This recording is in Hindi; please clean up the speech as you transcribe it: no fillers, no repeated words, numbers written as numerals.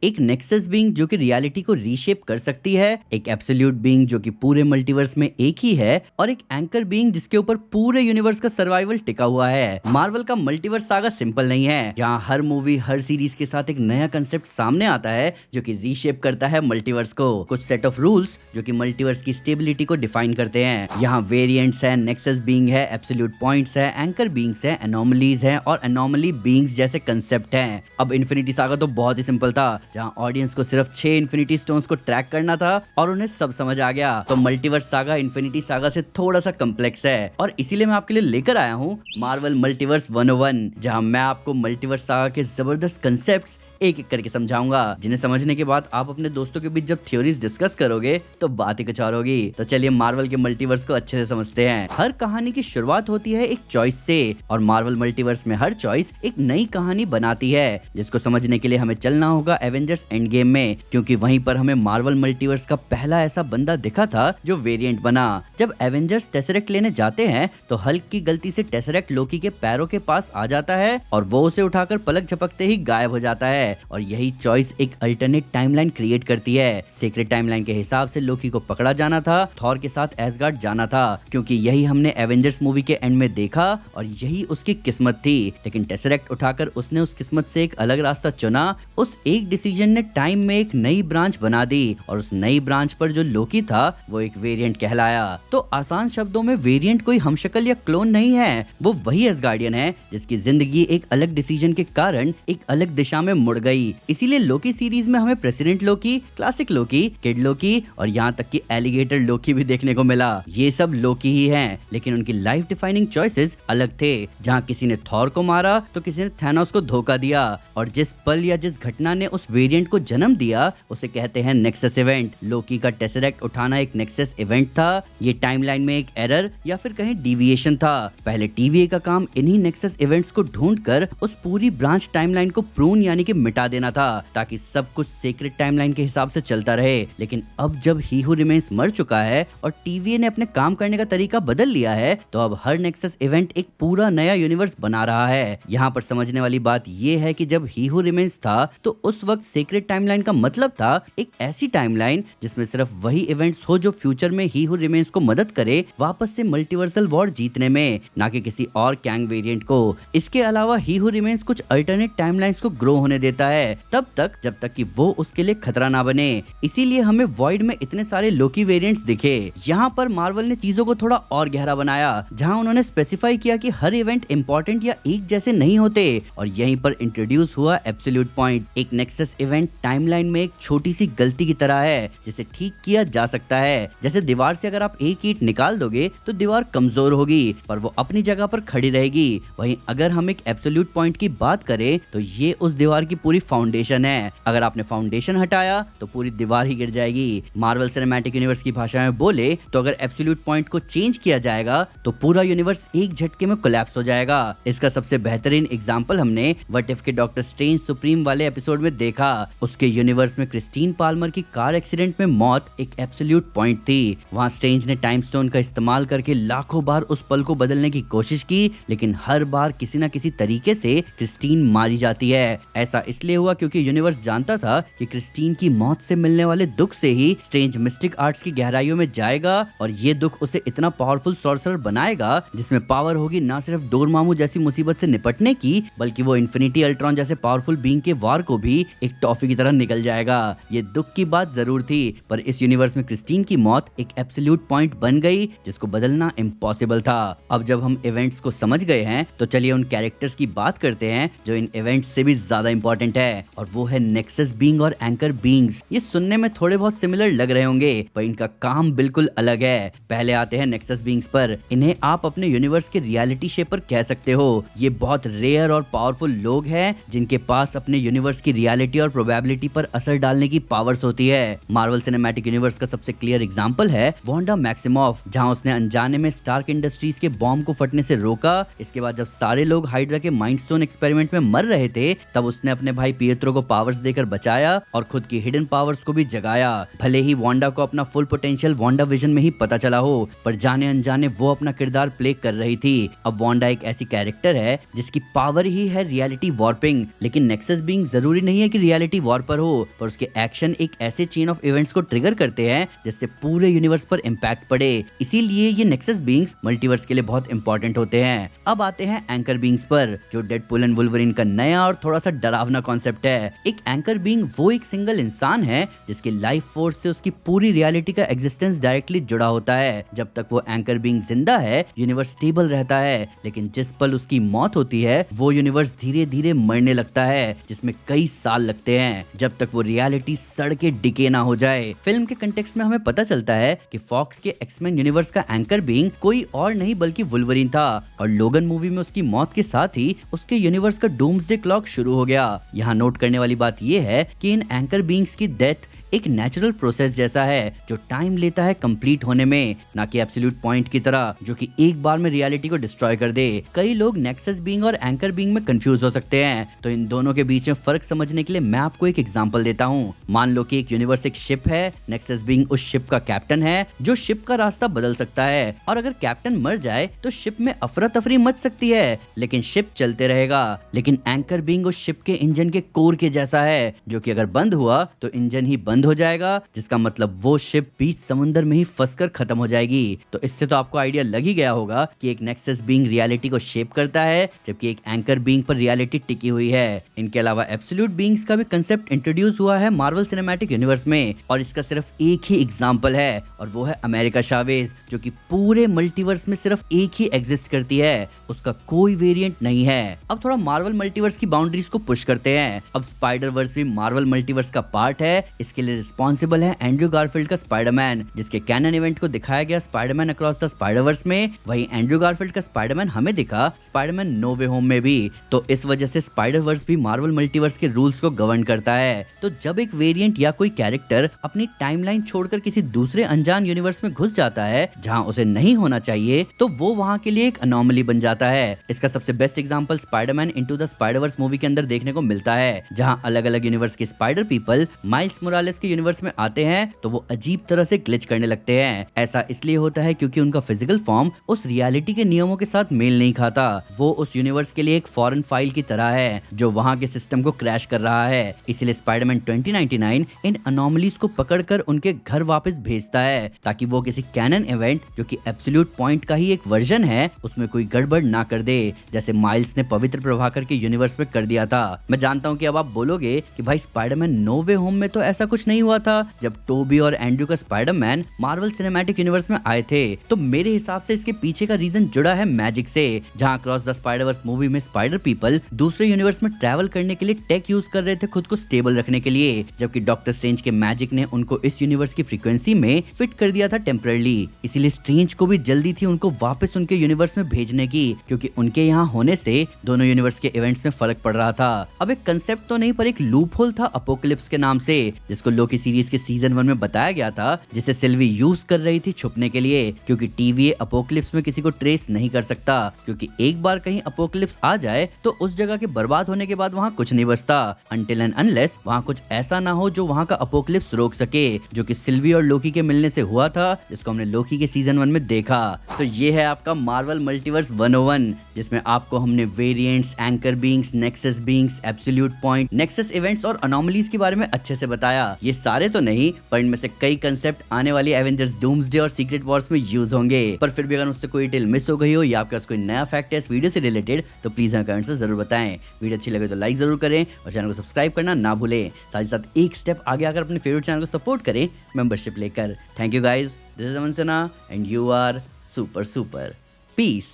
एक नेक्सस बीइंग जो कि रियलिटी को रीशेप कर सकती है, एक एब्सोल्यूट बीइंग जो कि पूरे मल्टीवर्स में एक ही है, और एक एंकर बीइंग जिसके ऊपर पूरे यूनिवर्स का सर्वाइवल टिका हुआ है। मार्वल का मल्टीवर्स सागा सिंपल नहीं है, यहाँ हर मूवी हर सीरीज के साथ एक नया कंसेप्ट सामने आता है जो कि रीशेप करता है मल्टीवर्स को। कुछ सेट ऑफ रूल्स जो कि मल्टीवर्स की स्टेबिलिटी को डिफाइन करते हैं। यहाँ वेरिएंट्स है, नेक्सस बीइंग है, एब्सोल्यूट पॉइंट्स है, एंकर बीइंग्स है, एनोमलीज है और एनोमली बीइंग्स जैसे कंसेप्ट हैं। अब इन्फिनिटी सागा तो बहुत ही सिंपल था, जहाँ ऑडियंस को सिर्फ 6 इन्फिनिटी स्टोन्स को ट्रैक करना था और उन्हें सब समझ आ गया। तो मल्टीवर्स सागा इन्फिनिटी सागा से थोड़ा सा कम्प्लेक्स है, और इसीलिए मैं आपके लिए लेकर आया हूँ मार्वल मल्टीवर्स 101, जहाँ मैं आपको मल्टीवर्स सागा के जबरदस्त कंसेप्ट्स एक एक करके समझाऊंगा, जिन्हें समझने के बाद आप अपने दोस्तों के बीच जब थ्योरीज डिस्कस करोगे तो बात ही कुछ और होगी। तो चलिए मार्वल के मल्टीवर्स को अच्छे से समझते हैं। हर कहानी की शुरुआत होती है एक चॉइस से, और मार्वल मल्टीवर्स में हर चॉइस एक नई कहानी बनाती है, जिसको समझने के लिए हमें चलना होगा एवेंजर्स एंड गेम में, क्योंकि वहीं पर हमें मार्वल मल्टीवर्स का पहला ऐसा बंदा दिखा था जो वेरिएंट बना। जब एवेंजर्स टेसरेक्ट लेने जाते हैं तो हल्क की गलती से टेसरेक्ट लोकी के पैरों के पास आ जाता है और वो उसे उठाकर पलक झपकते ही गायब हो जाता है, और यही चॉइस एक अल्टरनेट टाइमलाइन क्रिएट करती है। सीक्रेट टाइमलाइन के हिसाब से लोकी को पकड़ा जाना था, थॉर के साथ एसगार्ड जाना था, क्योंकि यही हमने एवेंजर्स मूवी के एंड में देखा और यही उसकी किस्मत थी। लेकिन टेसरेक्ट उठाकर उसने उस किस्मत से एक अलग रास्ता चुना। उस एक डिसीजन ने टाइम में एक नई ब्रांच बना दी, और उस नई ब्रांच पर जो लोकी था वो एक वेरिएंट कहलाया। तो आसान शब्दों में वेरिएंट कोई हमशक्ल या क्लोन नहीं है, वो वही एसगार्डियन है जिसकी जिंदगी एक अलग डिसीजन के कारण एक अलग दिशा में मुड़ गई। इसीलिए लोकी सीरीज में हमें प्रेसिडेंट लोकी, क्लासिक लोकी, किड लोकी और यहाँ तक कि एलिगेटर लोकी भी देखने को मिला। ये सब लोकी ही हैं, लेकिन उनकी लाइफ डिफाइनिंग चॉइसेस अलग थे। जहाँ किसी ने थॉर को मारा तो किसी ने थैनोस को धोखा दिया, और जिस पल या जिस घटना ने उस वेरिएंट को जन्म दिया उसे कहते हैं नेक्सस इवेंट। लोकी का टेसरेक्ट उठाना एक नेक्सस इवेंट था। ये टाइमलाइन में एक एरर या फिर कहें डिविएशन था। पहले टीवीए का काम इन्हीं नेक्सस इवेंट्स को ढूंढकर उस पूरी ब्रांच टाइमलाइन को प्रून यानी कि मिटा देना था, ताकि सब कुछ सीक्रेट टाइमलाइन के हिसाब से चलता रहे। लेकिन अब जब ही हू रिमेन्स मर चुका है और टीवीए ने अपने काम करने का तरीका बदल लिया है, तो अब हर नेक्सस इवेंट एक पूरा नया यूनिवर्स बना रहा है। यहाँ पर समझने वाली बात यह है कि जब ही हू रिमेन्स था तो उस वक्त सीक्रेट टाइमलाइन का मतलब था एक ऐसी टाइमलाइन जिसमें सिर्फ वही इवेंट्स हो जो फ्यूचर में ही हू रिमेन्स को मदद करे वापस से मल्टीवर्सल वॉर जीतने में, ना कि किसी और कैंग वेरिएंट को। इसके अलावा ही हू रिमेन्स कुछ अल्टरनेट टाइमलाइंस को ग्रो होने देता है, तब तक जब तक कि वो उसके लिए खतरा ना बने। इसीलिए हमें वॉइड में इतने सारे लोकी वेरिएंट्स दिखे। यहाँ पर मार्वल ने चीजों को थोड़ा और गहरा बनाया, जहाँ उन्होंने स्पेसिफाई किया कि हर इवेंट इंपॉर्टेंट या एक जैसे नहीं होते, और यहीं पर इंट्रोड्यूस हुआ एब्सोल्यूट पॉइंट। एक नेक्सस इवेंट टाइमलाइन में एक छोटी सी गलती की तरह है जिसे ठीक किया जा सकता है। जैसे दीवार से अगर आप एक ईंट निकाल दोगे तो दीवार कमजोर होगी पर वो अपनी जगह पर खड़ी रहेगी। वहीं अगर हम एक एब्सोल्यूट पॉइंट की बात करें तो ये उस दीवार की पूरी फाउंडेशन है। अगर आपने फाउंडेशन हटाया तो पूरी दीवार ही गिर जाएगी। मार्वल सिनेमैटिक यूनिवर्स की भाषा में बोले तो अगर एब्सोल्यूट पॉइंट को चेंज किया जाएगा तो पूरा यूनिवर्स एक झटके में कोलैप्स हो जाएगा। इसका सबसे बेहतरीन एग्जांपल हमने व्हाट इफ के डॉक्टर स्ट्रेंज सुप्रीम वाले एपिसोड में देखा। उसके यूनिवर्स में क्रिस्टीन पाल्मर की कार एक्सीडेंट में मौत एक एब्सोल्यूट पॉइंट थी। वहाँ स्ट्रेंज ने टाइम स्टोन का इस्तेमाल करके लाखों बार उस पल को बदलने की कोशिश की, लेकिन हर बार किसी न किसी तरीके से क्रिस्टीन मारी जाती है। ऐसा इसलिए हुआ क्योंकि यूनिवर्स जानता था कि क्रिस्टीन की मौत से मिलने वाले दुख से ही स्ट्रेंज मिस्टिक आर्ट्स की गहराइयों में जाएगा, और ये दुख उसे इतना पावरफुल सॉर्सरर बनाएगा जिसमें पावर होगी ना सिर्फ डोरमामू जैसी मुसीबत से निपटने की, बल्कि वो इन्फिनिटी अल्ट्रॉन जैसे पावरफुल बीइंग के वार को भी एक टॉफी की तरह निकल जाएगा। ये दुख की बात जरूर थी, पर इस यूनिवर्स में क्रिस्टीन की मौत एक एब्सोल्यूट पॉइंट बन गई जिसको बदलना इम्पॉसिबल था। अब जब हम इवेंट्स को समझ गए हैं तो चलिए उन कैरेक्टर्स की बात करते हैं जो इन इवेंट्स से भी ज्यादा इंपॉर्टेंट है, और वो है नेक्सस बीइंग और एंकर बीइंग्स। ये सुनने में थोड़े बहुत सिमिलर लग रहे होंगे पर इनका काम बिल्कुल अलग है। पहले आते हैं नेक्सस बीइंग्स पर। इन्हें आप अपने यूनिवर्स के रियलिटी शेपर कह सकते हो। ये बहुत रेयर और पावरफुल लोग हैं जिनके पास अपने यूनिवर्स की रियलिटी और प्रोबेबिलिटी पर असर डालने की पावर्स होती है। मार्वल सिनेमैटिक यूनिवर्स का सबसे क्लियर एग्जांपल है वांडा मैक्सिमॉफ, जहां उसने अनजाने में स्टार्क इंडस्ट्रीज के बॉम्ब को फटने से रोका। इसके बाद जब सारे लोग हाइड्रा के माइंड स्टोन एक्सपेरिमेंट में मर रहे थे तब उसने अपने भाई पिएत्रो को पावर्स देकर बचाया और खुद की हिडन पावर्स को भी जगाया। भले ही वांडा को अपना फुल पोटेंशियल वांडा विजन में ही पता चला हो, पर जाने अनजाने वो अपना किरदार प्ले कर रही थी। अब वांडा एक ऐसी कैरेक्टर है जिसकी पावर ही है रियलिटी वॉर्पिंग, लेकिन नेक्सस बीइंग जरूरी नहीं है कि रियलिटी वॉर्पर हो, पर उसके एक्शन एक ऐसे चेन ऑफ इवेंट्स को ट्रिगर करते हैं जिससे पूरे यूनिवर्स पर इम्पैक्ट पड़े। इसीलिए ये नेक्सस बीइंग्स मल्टीवर्स के लिए बहुत इंपॉर्टेंट होते हैं। अब आते हैं एंकर बीइंग्स पर, जो डेडपूल एंड वुल्वरीन का नया और थोड़ा सा डरावना कॉन्सेप्ट है। एक एंकर बीइंग वो एक सिंगल इंसान है जिसकी लाइफ फोर्स से उसकी पूरी रियलिटी का एग्जिस्टेंस डायरेक्टली जुड़ा होता है। जब तक वो एंकर बीइंग जिंदा है यूनिवर्स स्टेबल रहता है, लेकिन जिस पल उसकी मौत होती है वो यूनिवर्स धीरे धीरे मरने लगता है, जिसमें कई साल लगते हैं जब तक वो रियलिटी सड़ के डिके ना हो जाए। फिल्म के कंटेक्स्ट में हमें पता चलता है कि फॉक्स के एक्समैन यूनिवर्स का एंकर बीइंग कोई और नहीं बल्कि वुल्वरीन था, और लोगन मूवी में उसकी मौत के साथ ही उसके यूनिवर्स का डूम्सडे क्लॉक शुरू हो गया। यहाँ नोट करने वाली बात यह है कि इन एंकर बीइंग्स की डेथ एक नेचुरल प्रोसेस जैसा है जो टाइम लेता है कंप्लीट होने में, ना कि एब्सोल्यूट पॉइंट की तरह जो कि एक बार में रियलिटी को डिस्ट्रॉय कर दे। कई लोग नेक्सस बीइंग और एंकर बीइंग में कंफ्यूज हो सकते हैं, तो इन दोनों के बीच में फर्क समझने के लिए मैं आपको एक एग्जांपल देता हूँ। मान लो कि एक यूनिवर्स एक शिप है, नेक्सस बीइंग उस शिप का कैप्टन है जो शिप का रास्ता बदल सकता है, और अगर कैप्टन मर जाए तो शिप में अफरा तफरी मच सकती है, लेकिन शिप चलते रहेगा। लेकिन एंकर बीइंग उस शिप के इंजन के कोर के जैसा है, जो कि अगर बंद हुआ तो इंजन ही बंद हो जाएगा, जिसका मतलब वो शिप बीच समुद्र में ही फंसकर खत्म हो जाएगी। तो इससे तो आपको आइडिया लग ही गया होगा कि एक नेक्सस बीइंग रियलिटी को शेप करता है, जबकि एक एंकर बीइंग पर रियलिटी टिकी हुई है। इनके अलावा एब्सोल्यूट बीइंग्स का भी कंसेप्ट इंट्रोड्यूस हुआ है मार्वल सिनेमैटिक यूनिवर्स में, और इसका सिर्फ एक ही एग्जांपल है, और वो है अमेरिका चावेज, जो कि पूरे मल्टीवर्स में सिर्फ एक ही एग्जिस्ट करती है, उसका कोई वेरिएंट नहीं है। अब थोड़ा मार्वल मल्टीवर्स की बाउंड्रीज को पुश करते हैं। अब स्पाइडर वर्स भी मार्वल मल्टीवर्स का पार्ट है। इसके लिए रिस्पॉन्सिबल है एंड्रू गारफील्ड का स्पाइडरमैन, जिसके कैनन इवेंट को दिखाया गया स्पाइडरमैन अक्रॉस द स्पाइडरवर्स में। वहीं एंड्रू गारफील्ड का स्पाइडरमैन हमें दिखा स्पाइडरमैन नो वे होम में भी। तो इस वजह से स्पाइडरवर्स भी मार्वल मल्टीवर्स के रूल्स को गवर्न करता है। तो जब एक वेरिएंट या कोई कैरेक्टर अपनी टाइमलाइन छोड़कर किसी दूसरे अनजान यूनिवर्स में घुस जाता है जहां उसे नहीं होना चाहिए, तो वो वहां के लिए एक अनोमली बन जाता है। इसका सबसे best example Spiderman into the Spider-Verse movie के अंदर देखने को मिलता है, जहां अलग अलग यूनिवर्स के स्पाइडर पीपल माइल्स मोरालेस के यूनिवर्स में आते हैं तो वो अजीब तरह से ग्लिच करने लगते हैं। ऐसा इसलिए होता है क्योंकि उनका फिजिकल फॉर्म उस रियलिटी के नियमों के साथ मेल नहीं खाता। वो उस यूनिवर्स के लिए एक फॉरेन फाइल की तरह है जो वहां के सिस्टम को क्रैश कर रहा है। इसलिए स्पाइडरमैन 2099 इन अनोमलीज को पकड़कर उनके घर वापस भेजता है, ताकि वो किसी कैनन इवेंट जो कि एब्सोल्यूट पॉइंट का ही एक वर्जन है उसमें कोई गड़बड़ ना कर दे, जैसे माइल्स ने पवित्र प्रभाकर के यूनिवर्स में कर दिया था। मैं जानता हूँ कि अब आप बोलोगे कि भाई स्पाइडरमैन नो वे होम में तो ऐसा कुछ नहीं हुआ था जब टोबी और एंड्रू का स्पाइडरमैन मार्वल सिनेमैटिक यूनिवर्स में आए थे। तो मेरे हिसाब से इसके पीछे का रीजन जुड़ा है मैजिक से, जहां क्रॉस द स्पाइडरवर्स मूवी में स्पाइडर पीपल दूसरे यूनिवर्स में ट्रैवल करने के लिए टेक यूज कर रहे थे खुद को स्टेबल रखने के लिए, जबकि डॉक्टर स्ट्रेंज के मैजिक ने उनको इस यूनिवर्स की फ्रीक्वेंसी में फिट कर दिया था टेम्पररी। इसीलिए स्ट्रेंज को भी जल्दी थी उनको वापस उनके यूनिवर्स में भेजने की, क्योंकि उनके यहाँ होने से दोनों यूनिवर्स के इवेंट्स में फर्क पड़ रहा था। अब एक कंसेप्ट तो नहीं पर एक लूप होल था अपोकलिप्स के नाम से, जिसको लोकी सीरीज के सीजन 1 में बताया गया था, जिसे सिल्वी यूज कर रही थी छुपने के लिए, क्योंकि टीवीए अपोकलिप्स में किसी को ट्रेस नहीं कर सकता, क्योंकि एक बार कहीं अपोकलिप्स आ जाए तो उस जगह के बर्बाद होने के बाद वहाँ कुछ नहीं बचता, अनटिल एंड अनलेस वहाँ कुछ ऐसा ना हो जो वहाँ का अपोकलिप्स रोक सके, जो कि सिल्वी और लोकी के मिलने से हुआ था, जिसको हमने लोकी के सीजन 1 में देखा। तो ये है आपका मार्वल मल्टीवर्स 101, जिसमें आपको हमने variants, anchor beings, nexus beings, absolute point, nexus events और अनोमलीज के बारे में अच्छे से बताया। ये सारे तो नहीं, पर इनमें से कई कंसेप्ट आने वाली एवेंजर्स डूम्सडे और सीक्रेट वॉर्स में यूज होंगे। पर फिर भी अगर उससे कोई डिटेल मिस हो गई हो या आपके पास कोई नया फैक्ट है इस वीडियो से रिलेटेड, तो प्लीज हमें कमेंट से जरूर बताएं। वीडियो अच्छी लगे तो लाइक जरूर करें और चैनल को सब्सक्राइब करना ना भूलें। साथ ही साथ एक स्टेप आगे आकर अपने फेवरेट चैनल को सपोर्ट करें मेंबरशिप लेकर। Thank you guys, this is Aman Sinha and you are super super. Piece.